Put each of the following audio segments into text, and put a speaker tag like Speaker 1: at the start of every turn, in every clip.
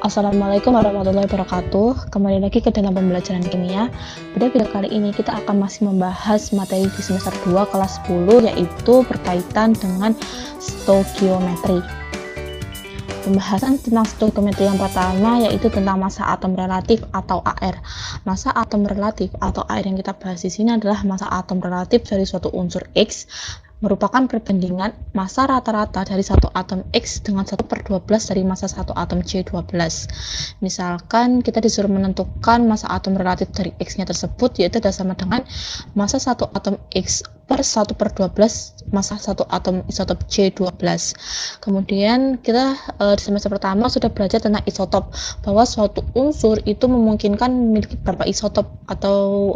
Speaker 1: Assalamualaikum warahmatullahi wabarakatuh. Kembali lagi ke dalam pembelajaran kimia. Pada video kali ini kita akan masih membahas materi di semester 2 kelas 10, yaitu berkaitan dengan stoikiometri. Pembahasan tentang stoikiometri yang pertama yaitu tentang massa atom relatif atau AR. Massa atom relatif atau AR yang kita bahas di sini adalah massa atom relatif dari suatu unsur X, merupakan perbandingan massa rata-rata dari satu atom X dengan 1/12 dari massa satu atom C12. Misalkan kita disuruh menentukan massa atom relatif dari X-nya tersebut, yaitu sama dengan massa satu atom X per 1/12 massa satu atom isotop C12. Kemudian kita di semester pertama sudah belajar tentang isotop, bahwa suatu unsur itu memungkinkan memiliki beberapa isotop, atau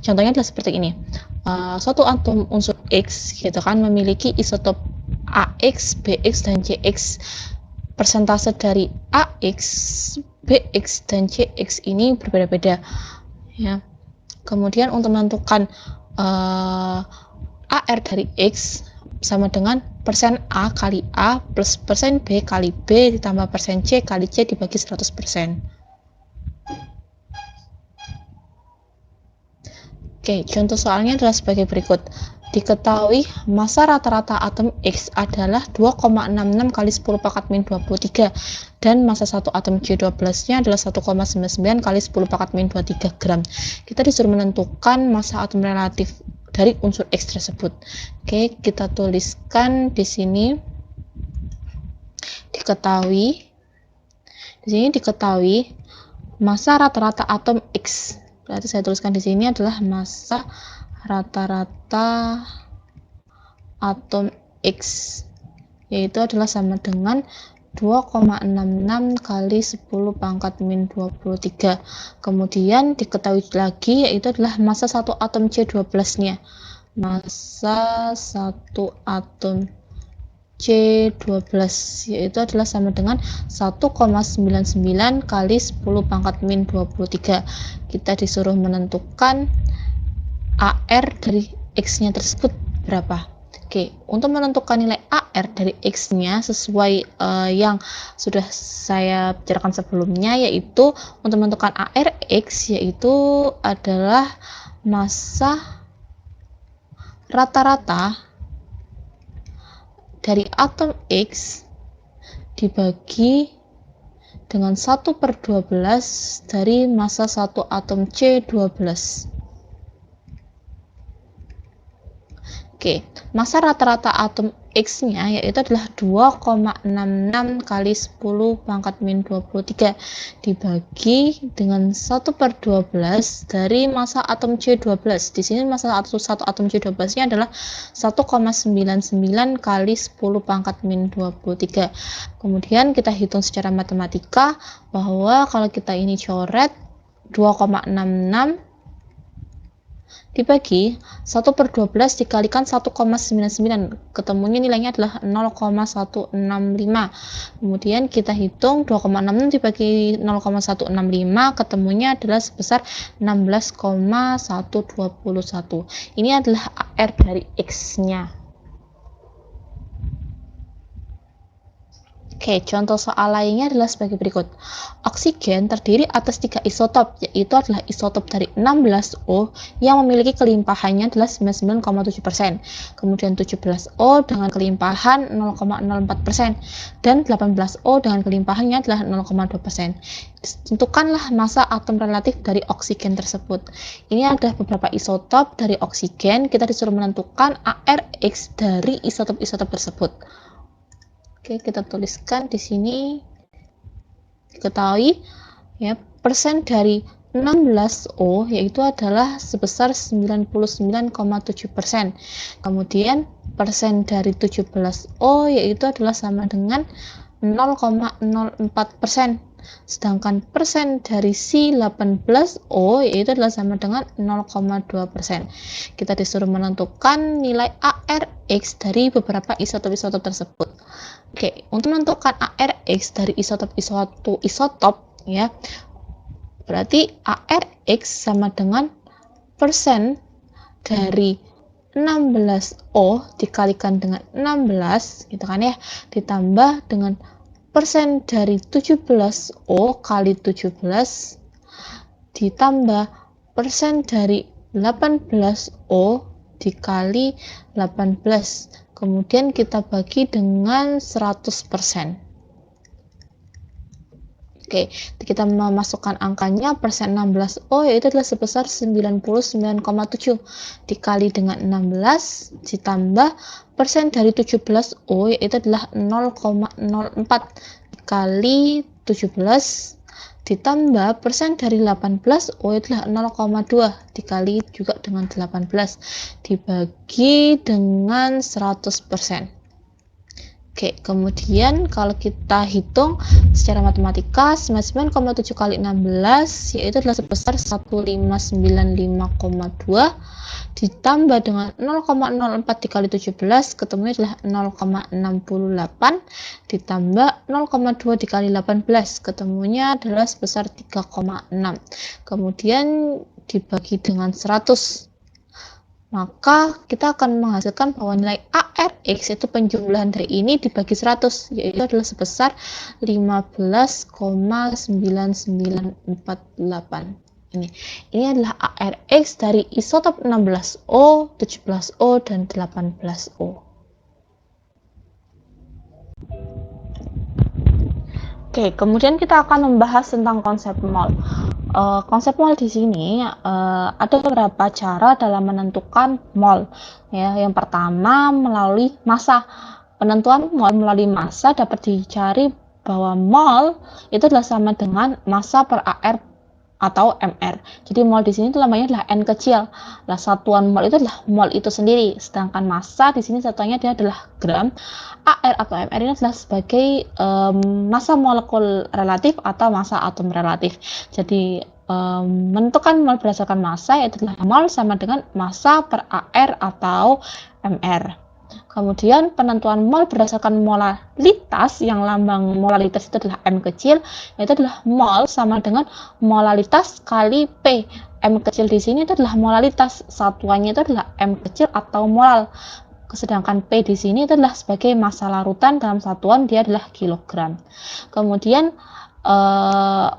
Speaker 1: contohnya adalah seperti ini. Suatu atom unsur X gitu kan memiliki isotop AX, BX, dan CX. Persentase dari AX, BX, dan CX ini berbeda-beda ya. Kemudian untuk menentukan AR dari X sama dengan persen A kali A plus persen B kali B ditambah persen C kali C dibagi 100%. Oke, contoh soalnya adalah sebagai berikut. Diketahui massa rata-rata atom X adalah 2,66 kali 10 pangkat min 23 dan massa satu atom C12-nya adalah 1,99 kali 10 pangkat min 23 gram. Kita disuruh menentukan massa atom relatif dari unsur X tersebut. Oke, kita tuliskan di sini. Di sini diketahui massa rata-rata atom X. Berarti saya tuliskan di sini adalah massa rata-rata atom X, yaitu adalah sama dengan 2,66 kali 10 pangkat min 23. Kemudian diketahui lagi yaitu adalah massa satu atom C12-nya. Massa satu atom C12 yaitu adalah sama dengan 1,99 kali 10 pangkat min 23. Kita disuruh menentukan AR dari X-nya tersebut berapa. Oke, untuk menentukan nilai AR dari X-nya sesuai yang sudah saya bicarakan sebelumnya, yaitu untuk menentukan AR X yaitu adalah massa rata-rata dari atom X dibagi dengan 1/12 dari massa satu atom C12. Oke, massa rata-rata atom X-nya yaitu adalah 2,66 kali 10 pangkat min 23 dibagi dengan 1/12 dari massa atom C12. Di sini massa satu atom C12-nya adalah 1,99 kali 10 pangkat min 23. Kemudian kita hitung secara matematika bahwa kalau kita ini coret 2,66 dibagi 1/12 dikalikan 1,99, ketemunya nilainya adalah 0,165. Kemudian kita hitung 2,66 dibagi 0,165, ketemunya adalah sebesar 16,121. Ini adalah AR dari X-nya. Oke, contoh soal lainnya adalah sebagai berikut. Oksigen terdiri atas 3 isotop, yaitu adalah isotop dari 16O yang memiliki kelimpahannya adalah 99,7%, kemudian 17O dengan kelimpahan 0,04%, dan 18O dengan kelimpahannya adalah 0,2%. Tentukanlah massa atom relatif dari oksigen tersebut. Ini adalah beberapa isotop dari oksigen, kita disuruh menentukan ARX dari isotop-isotop tersebut. Oke, kita tuliskan di sini. Diketahui ya, persen dari 16O yaitu adalah sebesar 99,7%. Kemudian persen dari 17O yaitu adalah sama dengan 0,04%. Sedangkan persen dari C18O yaitu adalah sama dengan 0,2%. Kita disuruh menentukan nilai ARX dari beberapa isotop-isotop tersebut. Oke, untuk menentukan ARX dari isotop ya, berarti ARX sama dengan persen dari 16O dikalikan dengan 16 gitu kan ya, ditambah dengan persen dari 17O kali 17 ditambah persen dari 18O dikali 18. Kemudian kita bagi dengan 100%. Oke, kita memasukkan angkanya persen 16O yaitu adalah sebesar 99,7 dikali dengan 16 ditambah persen dari 17O yaitu adalah 0,04 dikali 17 ditambah persen dari 18O yaitu adalah 0,2 dikali juga dengan 18 dibagi dengan 100%. Oke, kemudian kalau kita hitung secara matematika 99,7 kali 16 yaitu adalah sebesar 1595,2 ditambah dengan 0,04 dikali 17 ketemunya adalah 0,68 ditambah 0,2 dikali 18 ketemunya adalah sebesar 3,6. Kemudian dibagi dengan 100. Maka kita akan menghasilkan bahwa nilai ARX itu penjumlahan dari ini dibagi 100 yaitu adalah sebesar 15,9948. Ini adalah ARX dari isotop 16O, 17O, dan 18O. Oke, kemudian kita akan membahas tentang konsep mol. Konsep mol di sini ada beberapa cara dalam menentukan mol. Ya, yang pertama melalui massa. Penentuan mol melalui massa dapat dicari bahwa mol itu adalah sama dengan massa per AR atau MR. Jadi mol di sini itu namanya adalah N kecil. Nah, satuan mol itu adalah mol itu sendiri. Sedangkan massa di sini satuannya dia adalah gram. AR atau MR ini adalah sebagai massa molekul relatif atau massa atom relatif. Jadi menentukan mol berdasarkan massa yaitu adalah mol sama dengan massa per AR atau MR. Kemudian penentuan mol berdasarkan molalitas, yang lambang molalitas itu adalah M kecil, yaitu adalah mol sama dengan molalitas kali P. M kecil di sini itu adalah molalitas, satuannya itu adalah M kecil atau molal. Sedangkan P di sini itu adalah sebagai massa larutan, dalam satuan dia adalah kilogram. Kemudian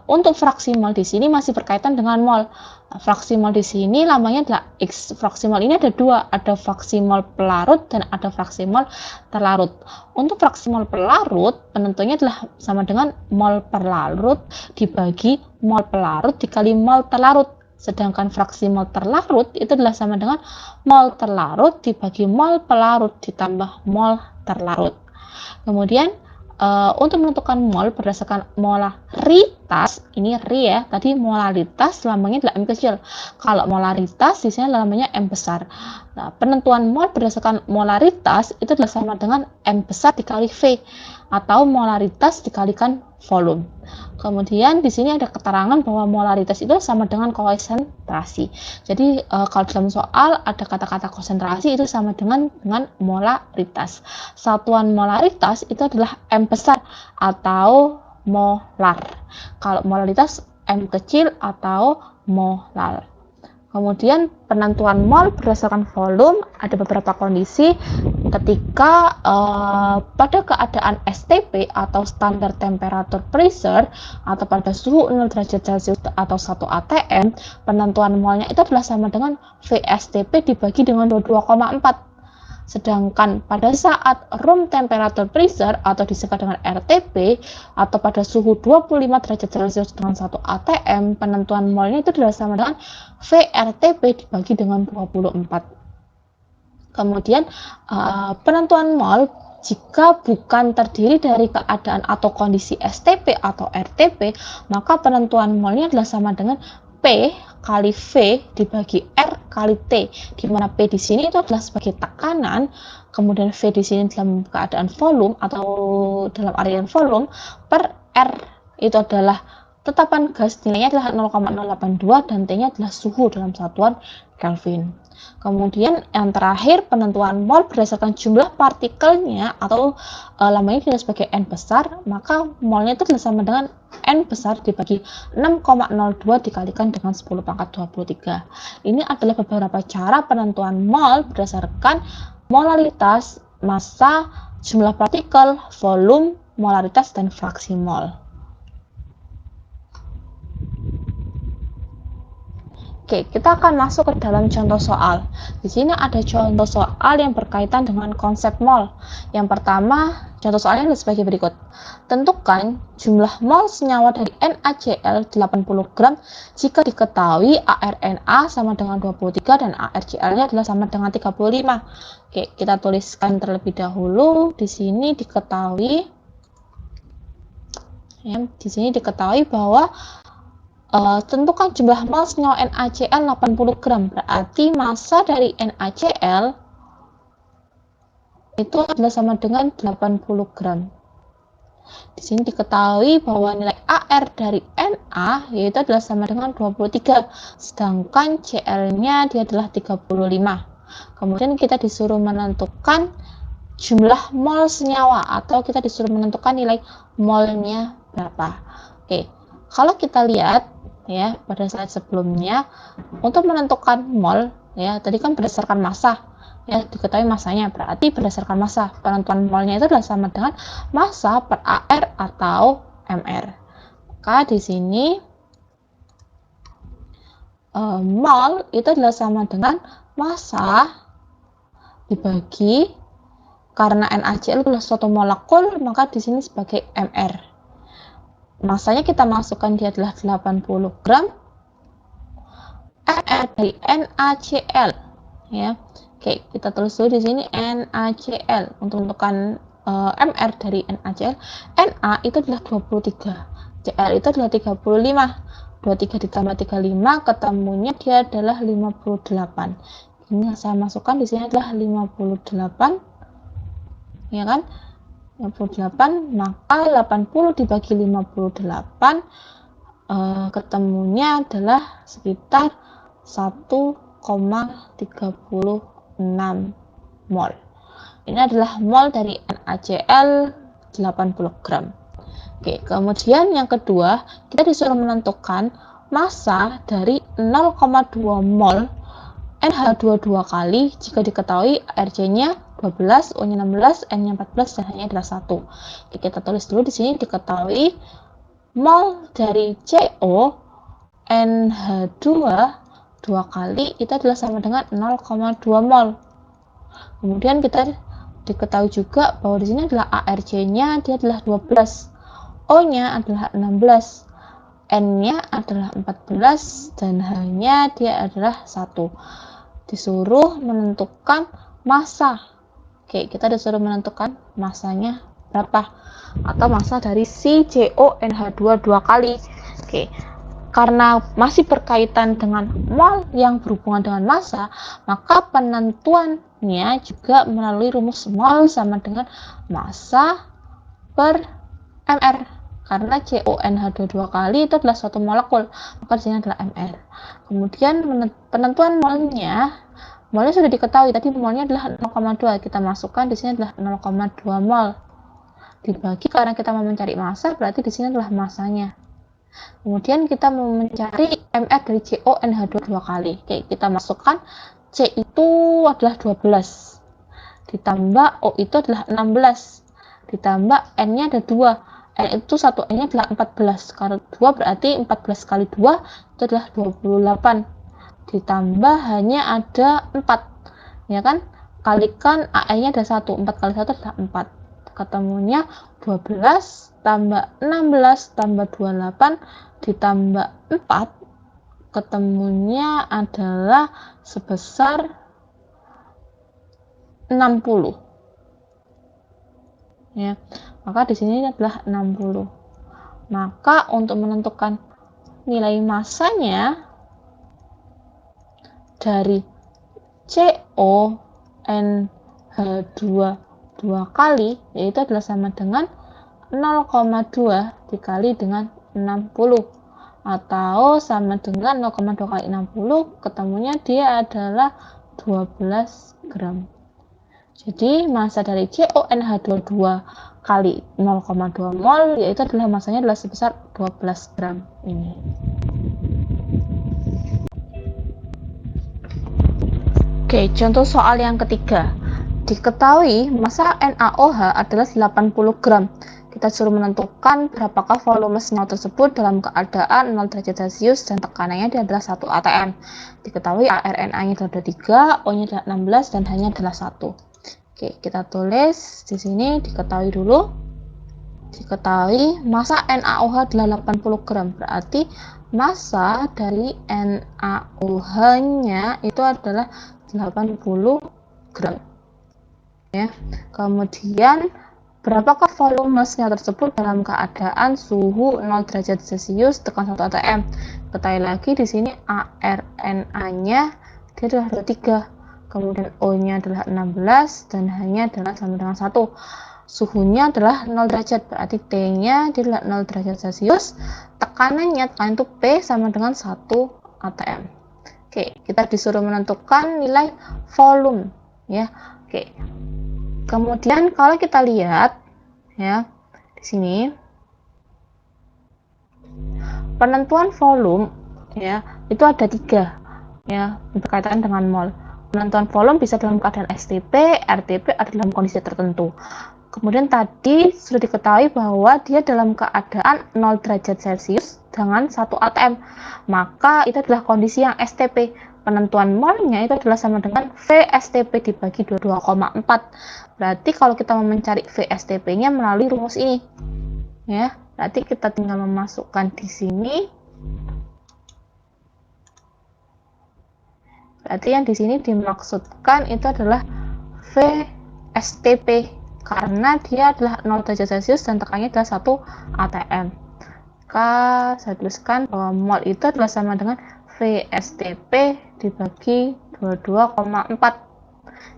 Speaker 1: untuk fraksi mol di sini masih berkaitan dengan mol. Fraksi mol di sini lambangnya adalah X. Fraksi mol ini ada dua, ada fraksi mol pelarut dan ada fraksi mol terlarut. Untuk fraksi mol pelarut, penentunya adalah sama dengan mol perlarut dibagi mol pelarut dikali mol terlarut. Sedangkan fraksi mol terlarut itu adalah sama dengan mol terlarut dibagi mol pelarut ditambah mol terlarut. Kemudian untuk menentukan mol berdasarkan molaritas, ini ri ya, tadi molaritas lambangnya adalah M kecil. Kalau molaritas di sini lambangnya M besar. Nah, penentuan mol berdasarkan molaritas itu adalah sama dengan M besar dikali V atau molaritas dikalikan volume. Kemudian di sini ada keterangan bahwa molaritas itu sama dengan konsentrasi. Jadi kalau dalam soal ada kata-kata konsentrasi itu sama dengan molaritas. Satuan molaritas itu adalah M besar atau molar. Kalau molaritas M kecil atau molar. Kemudian penentuan mol berdasarkan volume ada beberapa kondisi ketika pada keadaan STP atau standar temperature pressure atau pada suhu 0 derajat Celcius atau 1 atm, penentuan molnya itu adalah sama dengan VSTP dibagi dengan 22,4. Sedangkan pada saat room temperature pressure atau disingkat dengan RTP atau pada suhu 25 derajat Celcius dengan 1 atm, penentuan molnya itu adalah sama dengan VRTP dibagi dengan 24. Kemudian penentuan mol jika bukan terdiri dari keadaan atau kondisi STP atau RTP, maka penentuan molnya adalah sama dengan P kali V dibagi R kali T, di mana P di sini itu adalah sebagai tekanan, kemudian V di sini dalam keadaan volume atau dalam area volume, per R itu adalah tetapan gas, nilainya adalah 0,082 dan T-nya adalah suhu dalam satuan Kelvin. Kemudian yang terakhir penentuan mol berdasarkan jumlah partikelnya atau lambangnya tidak sebagai N besar, maka molnya itu adalah sama dengan N besar dibagi 6,02 dikalikan dengan 10 pangkat 23. Ini adalah beberapa cara penentuan mol berdasarkan molalitas, massa, jumlah partikel, volume, molaritas dan fraksi mol. Oke, kita akan masuk ke dalam contoh soal. Di sini ada contoh soal yang berkaitan dengan konsep mol. Yang pertama, contoh soalnya adalah sebagai berikut. Tentukan jumlah mol senyawa dari NaCl 80 gram jika diketahui ArNa sama dengan 23 dan ArCl-nya adalah sama dengan 35. Oke, kita tuliskan terlebih dahulu. Di sini diketahui bahwa tentukan jumlah mol senyawa NaCl 80 gram, berarti massa dari NaCl itu adalah sama dengan 80 gram. Di sini diketahui bahwa nilai Ar dari Na yaitu adalah sama dengan 23, sedangkan Cl-nya dia adalah 35. Kemudian kita disuruh menentukan jumlah mol senyawa atau kita disuruh menentukan nilai molnya berapa. Oke, kalau kita lihat ya pada slide sebelumnya, untuk menentukan mol ya tadi kan berdasarkan massa ya, diketahui massanya, berarti berdasarkan massa penentuan molnya itu adalah sama dengan massa per Ar atau Mr. Maka di sini mol itu adalah sama dengan massa dibagi, karena NaCl adalah suatu molekul, maka di sini sebagai Mr. Masanya kita masukkan dia adalah 80 gram. Mr dari NaCl ya. Oke, kita tulis dulu di sini NaCl untuk menentukan Mr dari NaCl. Na itu adalah 23. Cl itu adalah 35. 23 ditambah 35 ketemunya dia adalah 58. Ini yang saya masukkan di sini adalah 58. Ya kan? 58, maka 80 dibagi 58 ketemunya adalah sekitar 1,36 mol. Ini adalah mol dari NaCl 80 gram. Oke, kemudian yang kedua, kita disuruh menentukan massa dari 0,2 mol NH2 dua kali jika diketahui Rc-nya 12, O-nya 16, N-nya 14 dan H-nya adalah 1. Oke, kita tulis dulu di sini diketahui mol dari CO NH2 dua kali itu adalah sama dengan 0,2 mol. Kemudian kita diketahui juga bahwa di sini adalah ARC-nya dia adalah 12, O-nya adalah 16, N-nya adalah 14 dan H-nya dia adalah 1. Disuruh menentukan massa. Oke, kita disuruh menentukan massanya berapa atau massa dari si CONH2 dua kali. Oke, karena masih berkaitan dengan mol yang berhubungan dengan massa, maka penentuannya juga melalui rumus mol sama dengan massa per Mr. Karena CONH2 dua kali itu adalah suatu molekul, maka di sini adalah Mr. Kemudian penentuan molnya sudah diketahui, tadi molnya adalah 0,2, kita masukkan di sini adalah 0,2 mol. Dibagi karena kita mau mencari massa, berarti di sini adalah massanya. Kemudian kita mau mencari Mr dari CONH2 dua kali. Oke, kita masukkan C itu adalah 12. Ditambah O itu adalah 16. Ditambah N-nya ada 2. N itu 1 N-nya adalah 14. Karena 2 berarti 14 kali 2 itu adalah 28. Ditambah hanya ada 4, ya kan, kalikan AI-nya ada 1, 4 kali 1 adalah 4, ketemunya 12 tambah 16 tambah 28 ditambah 4 ketemunya adalah sebesar 60 ya, maka di sini adalah 60. Maka untuk menentukan nilai massanya dari CONH2 dua kali yaitu adalah sama dengan 0,2 dikali dengan 60 atau sama dengan 0,2 kali 60, ketemunya dia adalah 12 gram. Jadi massa dari CONH2 kali 0,2 mol yaitu adalah massanya adalah sebesar 12 gram ini. Oke, contoh soal yang ketiga. Diketahui massa NaOH adalah 80 gram. kita suruh menentukan berapakah volume senyawa tersebut dalam keadaan 0 derajat Celcius dan tekanannya dia adalah 1 atm. Diketahui RNA-nya adalah 23, O-nya adalah 16, dan H-nya adalah 1. Oke, kita tulis di sini, diketahui dulu. Diketahui massa NaOH adalah 80 gram, berarti massa dari NaOH-nya itu adalah 80 gram. Ya. Kemudian berapakah volume senyawa tersebut dalam keadaan suhu 0 derajat Celcius tekan 1 atm? Ketahui lagi di sini ARNA-nya dia adalah 23, kemudian O-nya adalah 16 dan H-nya adalah sama dengan 1. Suhunya adalah 0 derajat, berarti T-nya dia adalah 0 derajat Celcius. Tekanan itu P sama dengan 1 atm. Oke, kita disuruh menentukan nilai volume ya. Oke. Kemudian kalau kita lihat ya di sini penentuan volume ya itu ada 3 ya berkaitan dengan mol. Penentuan volume bisa dalam keadaan STP, RTP atau dalam kondisi tertentu. Kemudian tadi sudah diketahui bahwa dia dalam keadaan 0 derajat Celcius dengan 1 atm. Maka itu adalah kondisi yang STP. Penentuan molnya itu adalah sama dengan VSTP dibagi 22,4. Berarti kalau kita mau mencari VSTP-nya melalui rumus ini. Ya, berarti kita tinggal memasukkan di sini. Berarti yang di sini dimaksudkan itu adalah VSTP karena dia adalah 0 derajat Celcius dan tekanannya adalah 1 atm. Maka saya tuliskan bahwa mol itu adalah sama dengan VSTP dibagi 22,4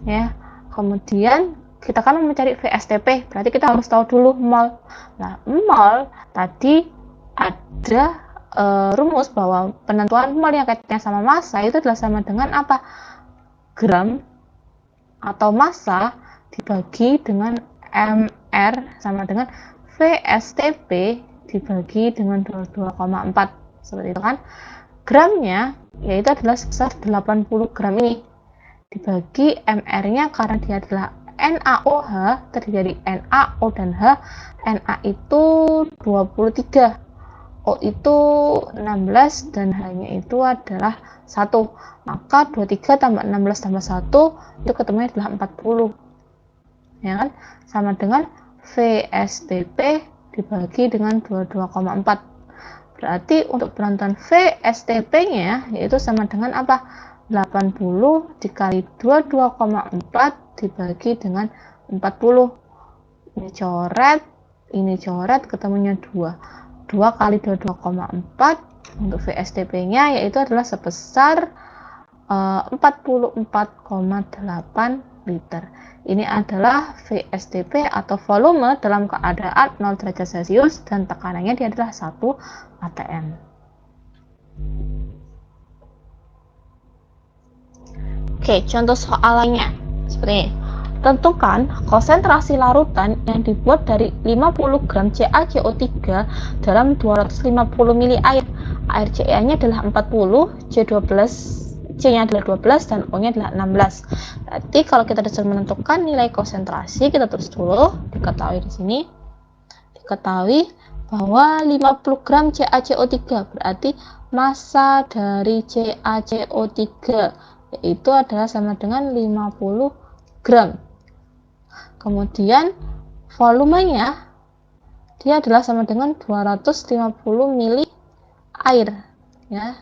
Speaker 1: ya. Kemudian kita kan mau mencari VSTP, berarti kita harus tahu dulu mol. Nah, mol tadi ada rumus bahwa penentuan mol yang kaitannya sama massa itu adalah sama dengan apa? Gram atau massa dibagi dengan mR sama dengan VSTP dibagi dengan 22,4. Seperti itu kan? Gramnya yaitu adalah sebesar 80 gram ini dibagi mR-nya karena dia adalah NaOH, terdiri dari NaO dan H. Na itu 23, O itu 16 dan H-nya itu adalah 1. Maka 23 tambah 16 tambah 1 itu ketemunya adalah 40. Ya kan? Sama dengan VSTP dibagi dengan 22,4. Berarti untuk penentuan VSTP-nya yaitu sama dengan apa? 80 dikali 22,4 dibagi dengan 40. Ini coret, ketemunya 2. 2 kali 22,4 untuk VSTP-nya yaitu adalah sebesar 44,8 liter. Ini adalah VSTP atau volume dalam keadaan 0 derajat Celcius dan tekanannya dia adalah 1 atm. Oke, contoh soalannya seperti ini. Tentukan konsentrasi larutan yang dibuat dari 50 gram CaCO3 dalam 250 ml air. Air CA-nya adalah 40, C-nya adalah 12 dan O-nya adalah 16. Berarti kalau kita disuruh menentukan nilai konsentrasi, kita tulis dulu, diketahui di sini. Diketahui bahwa 50 gram CaCO3 berarti massa dari CaCO3 yaitu adalah sama dengan 50 gram. Kemudian volumenya dia adalah sama dengan 250 ml air ya.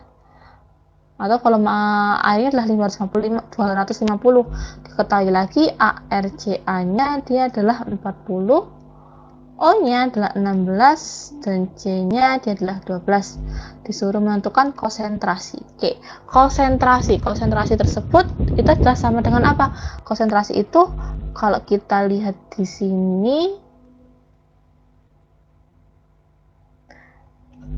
Speaker 1: Atau volume airnya adalah 250. Diketahui lagi ARCA-nya dia adalah 40, O-nya adalah 16 dan C-nya dia adalah 12. Disuruh menentukan konsentrasi. Oke, konsentrasi tersebut itu adalah sama dengan apa? Konsentrasi itu kalau kita lihat di sini,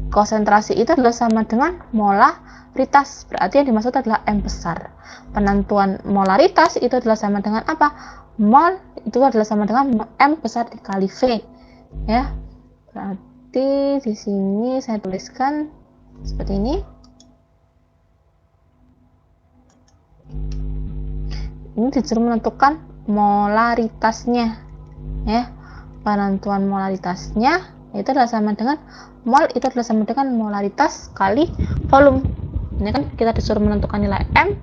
Speaker 1: konsentrasi itu adalah sama dengan molaritas. Berarti yang dimaksud adalah M besar. Penentuan molaritas itu adalah sama dengan apa? Mol itu adalah sama dengan M besar dikali V. Ya. Berarti di sini saya tuliskan seperti ini. Ini disuruh menentukan molaritasnya. Ya. penentuan molaritasnya itu adalah sama dengan mol itu adalah sama dengan molaritas kali volume. Ini kan kita disuruh menentukan nilai M,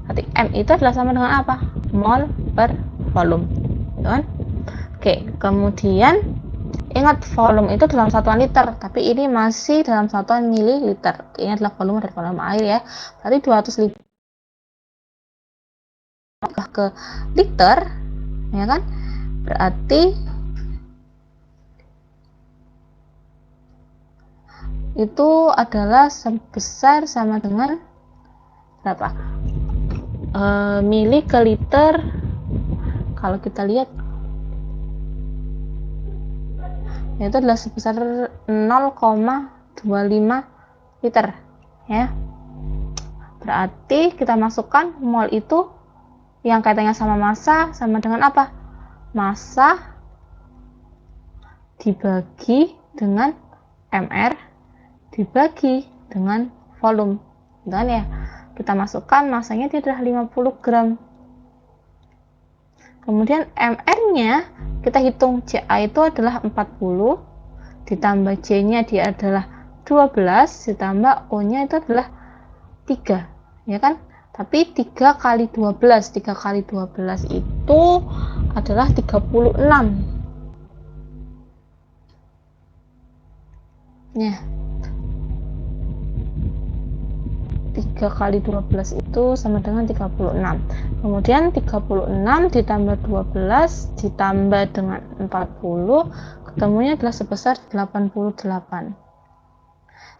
Speaker 1: berarti M itu adalah sama dengan apa? Mol per volume, gitu kan? Oke, kemudian ingat volume itu dalam satuan liter, tapi ini masih dalam satuan mililiter. Ini adalah volume dari volume air ya. Berarti 200 liter ke liter, ya kan? Berarti itu adalah sebesar sama dengan berapa? Mili ke liter. Kalau kita lihat itu adalah sebesar 0,25 liter ya. Berarti kita masukkan mol itu yang kaitannya sama massa sama dengan apa? Massa dibagi dengan mR dibagi dengan volume, dan ya kita masukkan massanya itu adalah 50 gram. Kemudian mR-nya kita hitung, CA itu adalah 40 ditambah C-nya dia adalah 12 ditambah O-nya itu adalah 3, ya kan? Tapi 3 kali 12 itu adalah 36 ya. 3 kali 12 itu sama dengan 36. Kemudian 36 ditambah 12 ditambah dengan 40, ketemunya adalah sebesar 88.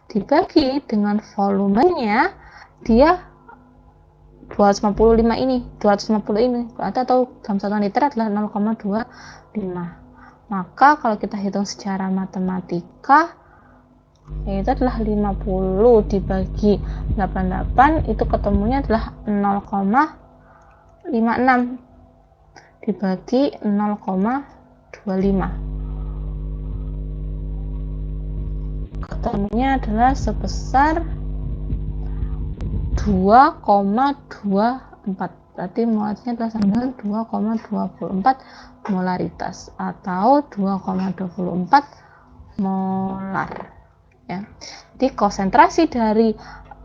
Speaker 1: Dibagi dengan volumenya dia 250 ini, berarti atau dalam satuan liter adalah 0,25. Maka kalau kita hitung secara matematika itu adalah 50 dibagi 88, itu ketemunya adalah 0,56 dibagi 0,25, ketemunya adalah sebesar 2,24. Berarti molaritasnya adalah sama dengan 2,24 molaritas atau 2,24 molar ya. Jadi konsentrasi dari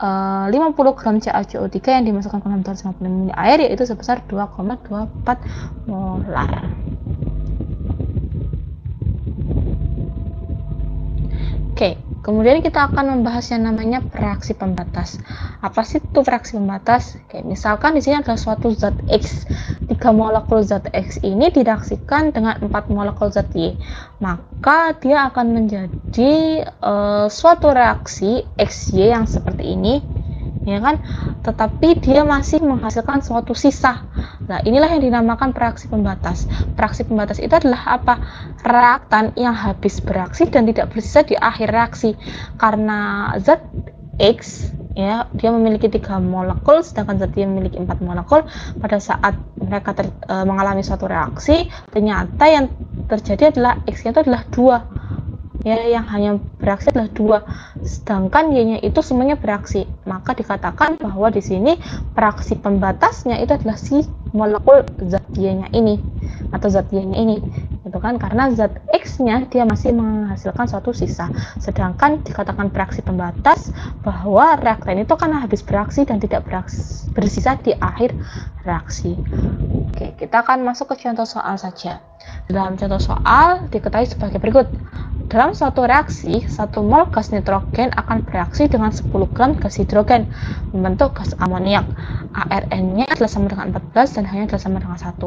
Speaker 1: 50 gram CaCO3 yang dimasukkan ke dalam 250 ml air yaitu sebesar 2,24 molar. Oke, kemudian kita akan membahas yang namanya reaksi pembatas. Apa sih itu reaksi pembatas? Oke, misalkan di sini adalah suatu zat X. 3 molekul zat X ini direaksikan dengan 4 molekul zat Y. Maka dia akan menjadi suatu reaksi XY yang seperti ini, ya kan? Tetapi dia masih menghasilkan suatu sisa. Nah, inilah yang dinamakan reaksi pembatas. Reaksi pembatas itu adalah apa? Reaktan yang habis bereaksi dan tidak bersisa di akhir reaksi. Karena zat X ya, dia memiliki 3 molekul sedangkan zat Y memiliki 4 molekul. Pada saat mereka mengalami suatu reaksi, ternyata yang terjadi adalah X-nya itu adalah 2. Ya, yang hanya bereaksi adalah 2, sedangkan Y-nya itu semuanya bereaksi. Maka dikatakan bahwa di sini reaksi pembatasnya itu adalah si molekul zat Y-nya ini atau zat Y-nya ini, gitu kan? Karena zat X-nya dia masih menghasilkan suatu sisa, sedangkan dikatakan reaksi pembatas bahwa reaktan itu kan habis bereaksi dan tidak bersisa di akhir reaksi. Oke, kita akan masuk ke contoh soal saja. Dalam contoh soal diketahui sebagai berikut. Dalam suatu reaksi, 1 mol gas nitrogen akan bereaksi dengan 10 gram gas hidrogen membentuk gas amoniak. ARN-nya adalah sama dengan 14 dan H-nya adalah sama dengan 1.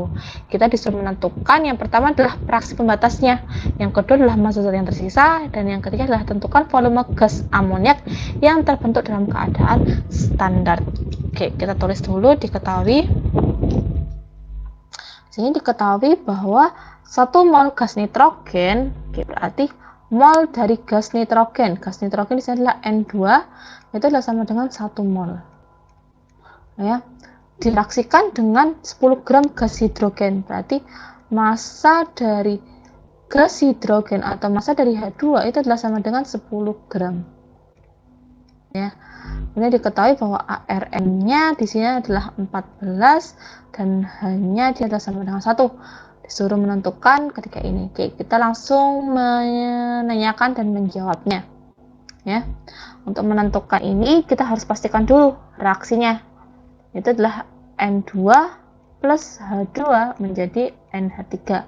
Speaker 1: Kita disuruh menentukan yang pertama adalah reaksi pembatasnya, yang kedua adalah massa zat yang tersisa, dan yang ketiga adalah tentukan volume gas amoniak yang terbentuk dalam keadaan standar. Oke, kita tulis dulu. Diketahui sini diketahui bahwa 1 mol gas nitrogen, berarti mol dari gas nitrogen. Gas nitrogen di sini adalah N2, itu adalah sama dengan 1 mol. Ya, direaksikan dengan 10 gram gas hidrogen. Berarti massa dari gas hidrogen atau massa dari H2 itu adalah sama dengan 10 gram. Ya. Ini diketahui bahwa ARN-nya di sini adalah 14 dan H-nya dia adalah sama dengan 1. disuruh menentukan ketika ini. Oke, kita langsung menanyakan dan menjawabnya. Ya, untuk menentukan ini kita harus pastikan dulu reaksinya. Itu adalah N2 plus H2 menjadi NH3.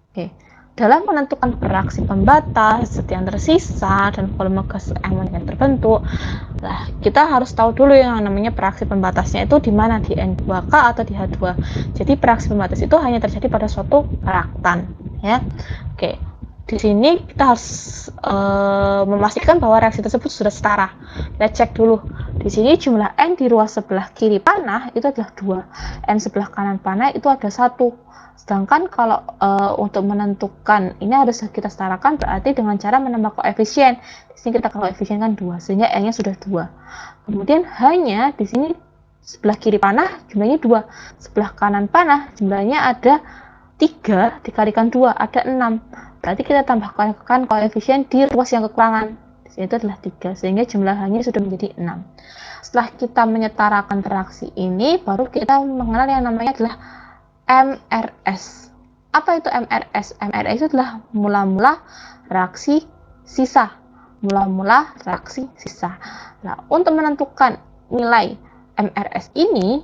Speaker 1: Oke, dalam menentukan reaksi pembatas, zat yang tersisa, dan volume gas ammoniak yang terbentuk, nah, kita harus tahu dulu yang namanya reaksi pembatasnya itu di mana, di N2K atau di H2. Jadi reaksi pembatas itu hanya terjadi pada suatu reaktan, ya. Oke, di sini kita harus memastikan bahwa reaksi tersebut sudah setara. Kita cek dulu. Di sini jumlah N di ruas sebelah kiri panah itu adalah 2. N sebelah kanan panah itu ada 1. Sedangkan kalau untuk menentukan ini harus kita setarakan, berarti dengan cara menambah koefisien. Di sini kita koefisien kan 2, sehingga N-nya sudah 2. Kemudian hanya di sini sebelah kiri panah jumlahnya 2. Sebelah kanan panah jumlahnya ada 3 dikalikan 2, ada 6. Berarti kita tambahkan koefisien di ruas yang kekurangan. Di sini itu adalah 3, sehingga jumlahnya sudah menjadi 6. Setelah kita menyetarakan reaksi ini, baru kita mengenal yang namanya adalah MRS. Apa itu MRS? MRS itu adalah mula-mula reaksi sisa. Mula-mula reaksi sisa. Nah, untuk menentukan nilai MRS ini,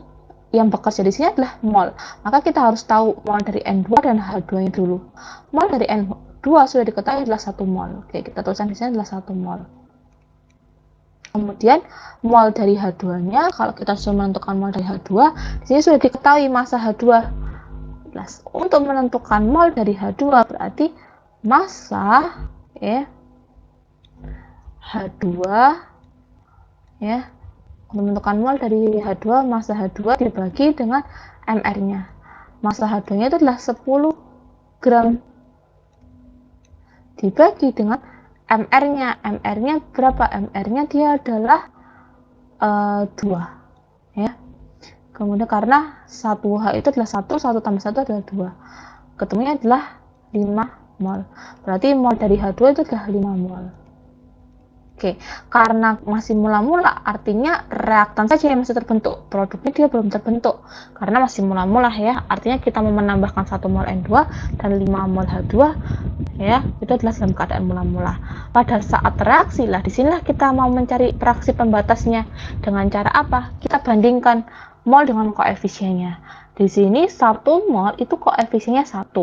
Speaker 1: yang bekerja di sini adalah mol. Maka kita harus tahu mol dari N2 dan H2-nya dulu. Mol dari N2 sudah diketahui adalah 1 mol. Oke, kita tuliskan di sini adalah 1 mol. Kemudian mol dari H2-nya, kalau kita sudah menentukan mol dari H2, di sini sudah diketahui massa H2. Untuk menentukan mol dari H2 berarti massa H2 ya. Untuk menentukan mol dari H2, massa H2 dibagi dengan MR-nya. Massa H2-nya itu adalah 10 gram. Dibagi dengan MR-nya. MR-nya berapa? MR-nya dia adalah 2 ya. Kemudian karena 1H itu adalah 1 tambah 1 adalah 2. Ketemunya adalah 5 mol. Berarti mol dari H2 itu adalah 5 mol. Oke, karena masih mula-mula artinya reaktan saja yang masih terbentuk. Produknya dia belum terbentuk. Karena masih mula-mula ya. Artinya kita mau menambahkan 1 mol N2 dan 5 mol H2 ya, itu adalah dalam keadaan mula-mula. Pada saat reaksi lah, disinilah kita mau mencari reaksi pembatasnya. Dengan cara apa? Kita bandingkan mol dengan koefisiennya. Di sini 1 mol itu koefisiennya 1.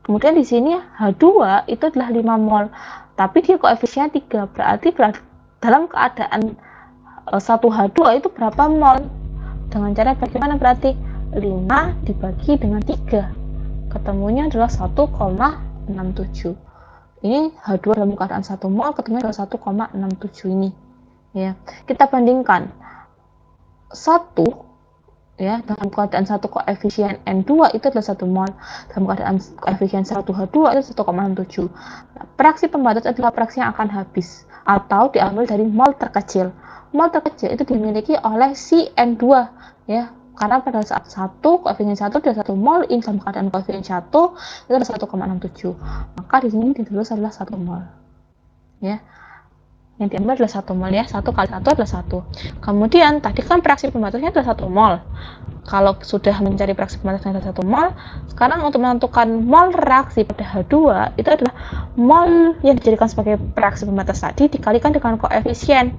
Speaker 1: Kemudian di sini H2 itu adalah 5 mol. Tapi dia koefisiennya 3. Berarti dalam keadaan 1H2 itu berapa mol? Dengan cara bagaimana berarti? 5 dibagi dengan 3. Ketemunya adalah 1,67. Ini H2 dalam keadaan 1 mol, ketemunya adalah 1,67 ini. Ya, kita bandingkan 1 ya, dalam keadaan 1 koefisien N2 itu adalah 1 mol, dalam keadaan koefisien 1H2 itu 1,67. Nah, reaksi pembatas adalah reaksi yang akan habis atau diambil dari mol terkecil. Mol terkecil itu dimiliki oleh si N2 ya, karena pada saat 1 koefisien 1 adalah 1 mol, ini dalam keadaan koefisien 1 itu adalah 1,67. Maka di sini ditulis adalah 1 mol. Ya. Yang diambil adalah 1 mol ya, 1 kali 1 adalah 1. Kemudian tadi kan reaksi pembatasnya adalah 1 mol. Kalau sudah mencari reaksi pembatasnya adalah 1 mol, sekarang untuk menentukan mol reaksi pada H2 itu adalah mol yang dijadikan sebagai reaksi pembatas tadi dikalikan dengan koefisien.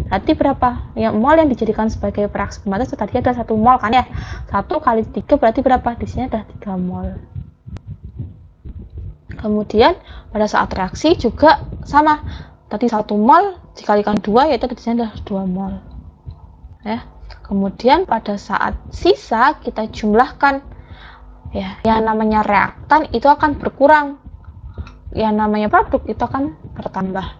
Speaker 1: Berarti berapa? Yang mol yang dijadikan sebagai reaksi pembatas tadi adalah 1 mol kan ya. 1 kali 3 berarti berapa? Di sini adalah 3 mol. Kemudian pada saat reaksi juga sama. Tadi 1 mol dikalikan 2 yaitu di sini adalah 2 mol. Ya. Kemudian pada saat sisa kita jumlahkan ya, yang namanya reaktan itu akan berkurang. Yang namanya produk itu akan bertambah.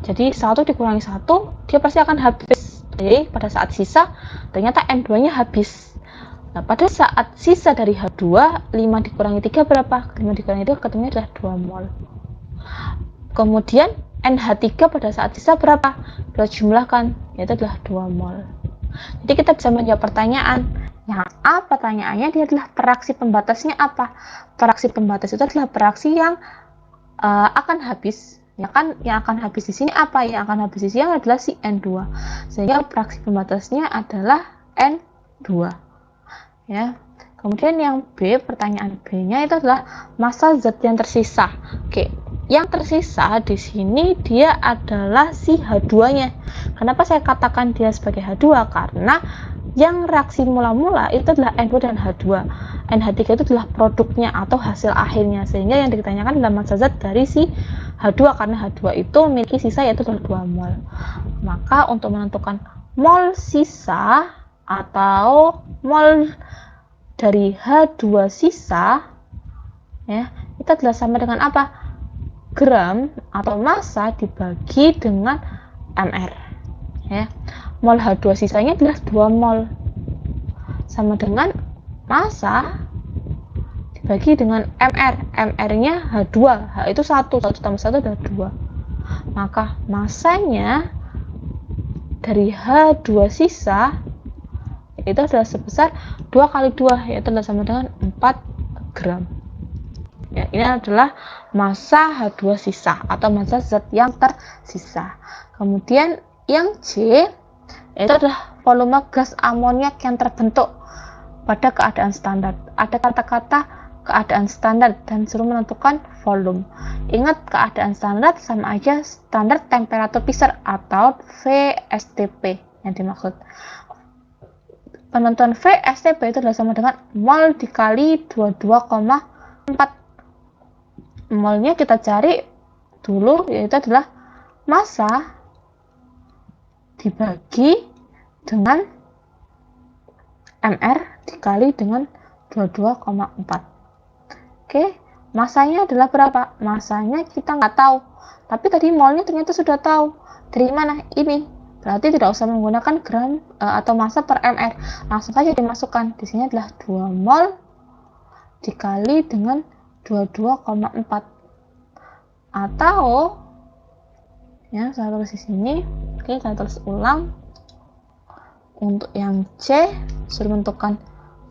Speaker 1: Jadi 1 dikurangi 1 dia pasti akan habis. Jadi pada saat sisa ternyata N2-nya habis. Nah, pada saat sisa dari H2 5 dikurangi 3 berapa? 5 dikurangi 2 ketemunya adalah 2 mol. Kemudian NH3 pada saat sisa berapa? Kita jumlahkan, yaitu adalah 2 mol. Jadi kita bisa menjawab pertanyaan. Yang A pertanyaannya dia adalah reaksi pembatasnya apa? Reaksi pembatas itu adalah reaksi yang akan habis. Ya kan, yang akan habis di sini apa? Yang akan habis di sini adalah si N2. Sehingga reaksi pembatasnya adalah N2. Ya. Kemudian yang B, pertanyaan B-nya itu adalah massa zat yang tersisa. Oke, yang tersisa di sini dia adalah si H2-nya. Kenapa saya katakan dia sebagai H2? Karena yang reaksi mula-mula itu adalah NO dan H2. NH3 itu adalah produknya atau hasil akhirnya. Sehingga yang ditanyakan adalah massa zat dari si H2, karena H2 itu memiliki sisa yaitu 2 mol. Maka untuk menentukan mol sisa atau mol dari H2 sisa, ya, itu adalah sama dengan apa? Gram atau massa dibagi dengan mR, ya. Mol H2 sisanya adalah 2 mol, sama dengan massa dibagi dengan mR. mR-nya H2, H itu 1 tambah 1 adalah 2. Maka massanya dari H2 sisa itu adalah sebesar 2 kali 2, yaitu adalah sama dengan 4 gram. Ya, ini adalah massa H2 sisa atau massa zat yang tersisa. Kemudian yang C itu adalah volume gas amoniak yang terbentuk pada keadaan standar. Ada kata-kata keadaan standar dan suruh menentukan volume. Ingat, keadaan standar sama aja standar temperatur Fischer atau VSTP yang dimaksud. Penentuan VSTP itu adalah sama dengan mol dikali 22,4. Molnya kita cari dulu, yaitu adalah massa dibagi dengan mR dikali dengan 22,4. Oke, massanya adalah berapa? Massanya kita nggak tahu, tapi tadi molnya ternyata sudah tahu. Dari mana? Ini. Berarti tidak usah menggunakan gram atau massa per mR, langsung saja dimasukkan. Di sini adalah 2 mol dikali dengan 22,4. Atau ya, saya tulis di sini. Oke, saya tulis ulang. Untuk yang C, suruh menentukan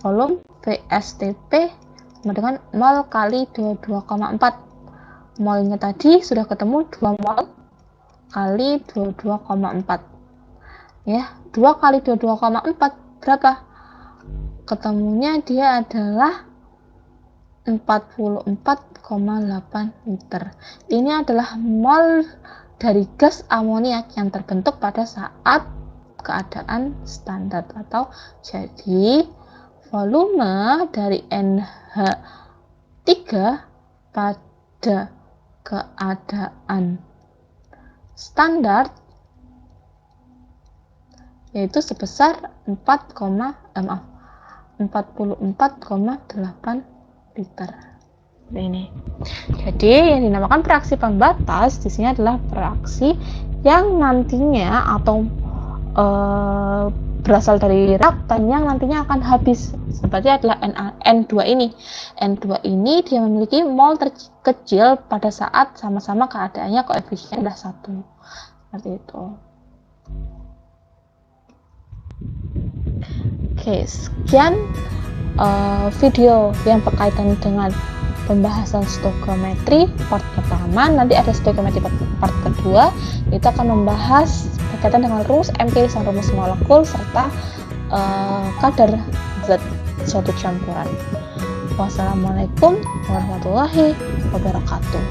Speaker 1: volume VSTP sama dengan mol kali 22,4. Molnya tadi sudah ketemu 2 mol kali 22,4. Ya, 2 kali 22,4 berapa? Ketemunya dia adalah 44,8 liter. Ini adalah mol dari gas amoniak yang terbentuk pada saat keadaan standar. Atau jadi volume dari NH3 pada keadaan standar yaitu sebesar 44,8 liter. Ini. Jadi yang dinamakan reaksi pembatas di sini adalah reaksi yang nantinya atau berasal dari reaktan yang nantinya akan habis. Seperti adalah N2 ini. N2 ini dia memiliki mol terkecil pada saat sama-sama keadaannya koefisien adalah 1. Seperti itu. Oke, sekian video yang berkaitan dengan pembahasan stoikiometri part pertama. Nanti ada stoikiometri part kedua, itu akan membahas berkaitan dengan rumus empiris dan rumus molekul serta kadar zat suatu campuran. Wassalamualaikum warahmatullahi wabarakatuh.